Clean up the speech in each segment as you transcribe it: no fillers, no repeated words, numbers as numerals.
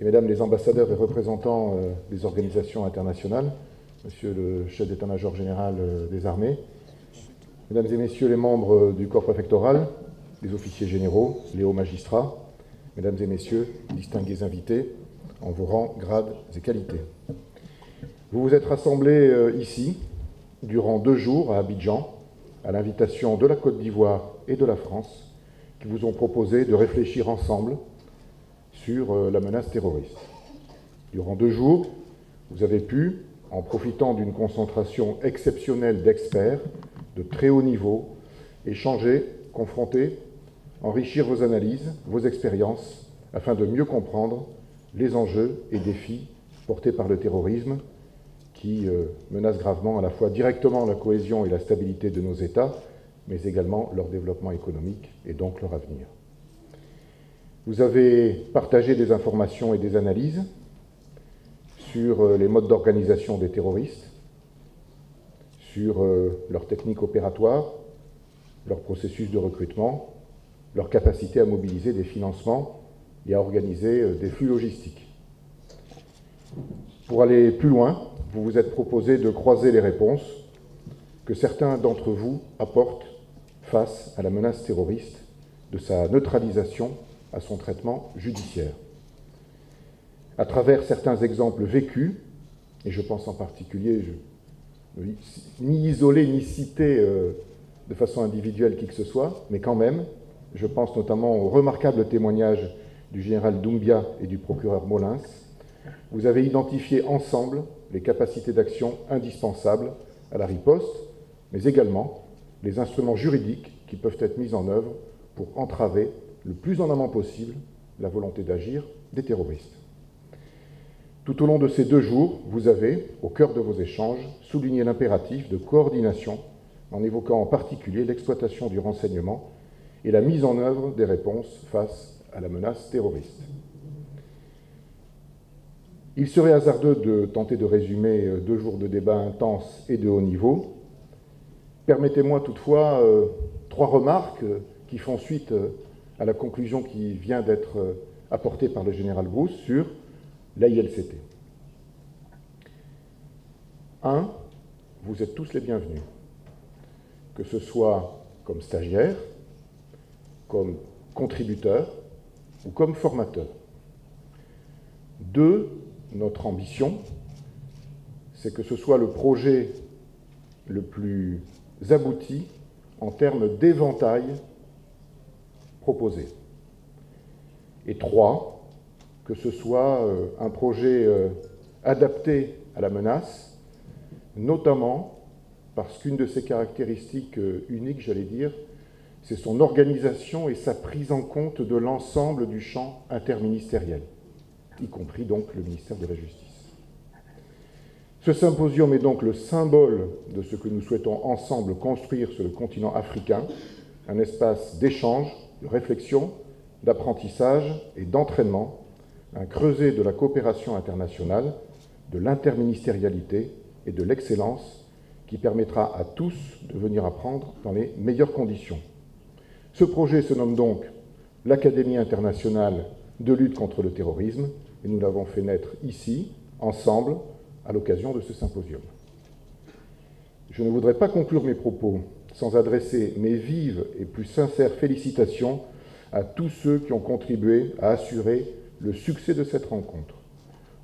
et Mesdames les ambassadeurs et représentants des organisations internationales, Monsieur le chef d'état-major général des armées, Mesdames et Messieurs les membres du corps préfectoral, les officiers généraux, les hauts magistrats, Mesdames et Messieurs, distingués invités, en vos rangs, grades et qualités. Vous vous êtes rassemblés ici, durant 2 jours à Abidjan, à l'invitation de la Côte d'Ivoire et de la France, qui vous ont proposé de réfléchir ensemble sur la menace terroriste. Durant 2 jours, vous avez pu, en profitant d'une concentration exceptionnelle d'experts de très haut niveau, échanger, confronter, enrichir vos analyses, vos expériences, afin de mieux comprendre les enjeux et défis portés par le terrorisme qui menace gravement à la fois directement la cohésion et la stabilité de nos États, mais également leur développement économique et donc leur avenir. Vous avez partagé des informations et des analyses sur les modes d'organisation des terroristes, sur leurs techniques opératoires, leur processus de recrutement, leur capacité à mobiliser des financements et à organiser des flux logistiques. Pour aller plus loin, vous vous êtes proposé de croiser les réponses que certains d'entre vous apportent face à la menace terroriste, de sa neutralisation à son traitement judiciaire. À travers certains exemples vécus, et je pense en particulier, ni isoler ni citer de façon individuelle qui que ce soit, mais quand même, je pense notamment au remarquable témoignage du général Doumbia et du procureur Molins, vous avez identifié ensemble les capacités d'action indispensables à la riposte, mais également les instruments juridiques qui peuvent être mis en œuvre pour entraver le plus en amont possible la volonté d'agir des terroristes. Tout au long de ces 2 jours, vous avez, au cœur de vos échanges, souligné l'impératif de coordination en évoquant en particulier l'exploitation du renseignement et la mise en œuvre des réponses face à la menace terroriste. Il serait hasardeux de tenter de résumer 2 jours de débats intenses et de haut niveau. Permettez-moi toutefois 3 remarques qui font suite à la conclusion qui vient d'être apportée par le général Brousse sur l'AILCT. 1. Vous êtes tous les bienvenus, que ce soit comme stagiaires, comme contributeurs ou comme formateurs. 2. Notre ambition, c'est que ce soit le projet le plus abouti en termes d'éventail proposé. Et 3, que ce soit un projet adapté à la menace, notamment parce qu'une de ses caractéristiques uniques, j'allais dire, c'est son organisation et sa prise en compte de l'ensemble du champ interministériel, y compris donc le ministère de la Justice. Ce symposium est donc le symbole de ce que nous souhaitons ensemble construire sur le continent africain, un espace d'échange, de réflexion, d'apprentissage et d'entraînement, un creuset de la coopération internationale, de l'interministérialité et de l'excellence qui permettra à tous de venir apprendre dans les meilleures conditions. Ce projet se nomme donc l'Académie internationale de lutte contre le terrorisme, et nous l'avons fait naître ici, ensemble, à l'occasion de ce symposium. Je ne voudrais pas conclure mes propos sans adresser mes vives et plus sincères félicitations à tous ceux qui ont contribué à assurer le succès de cette rencontre,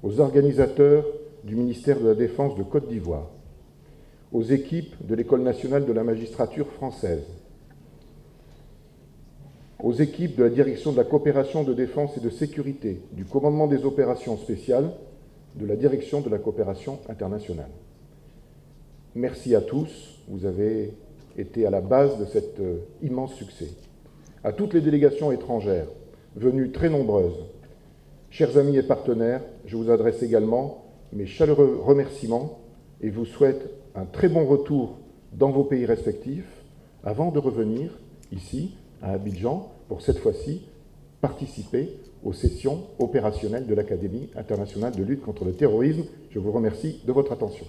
aux organisateurs du ministère de la Défense de Côte d'Ivoire, aux équipes de l'École nationale de la magistrature française, aux équipes de la Direction de la coopération de défense et de sécurité, du commandement des opérations spéciales, de la Direction de la coopération internationale. Merci à tous, vous avez été à la base de cet immense succès. À toutes les délégations étrangères, venues très nombreuses, chers amis et partenaires, je vous adresse également mes chaleureux remerciements et vous souhaite un très bon retour dans vos pays respectifs avant de revenir ici, à Abidjan, pour cette fois-ci participer aux sessions opérationnelles de l'Académie internationale de lutte contre le terrorisme. Je vous remercie de votre attention.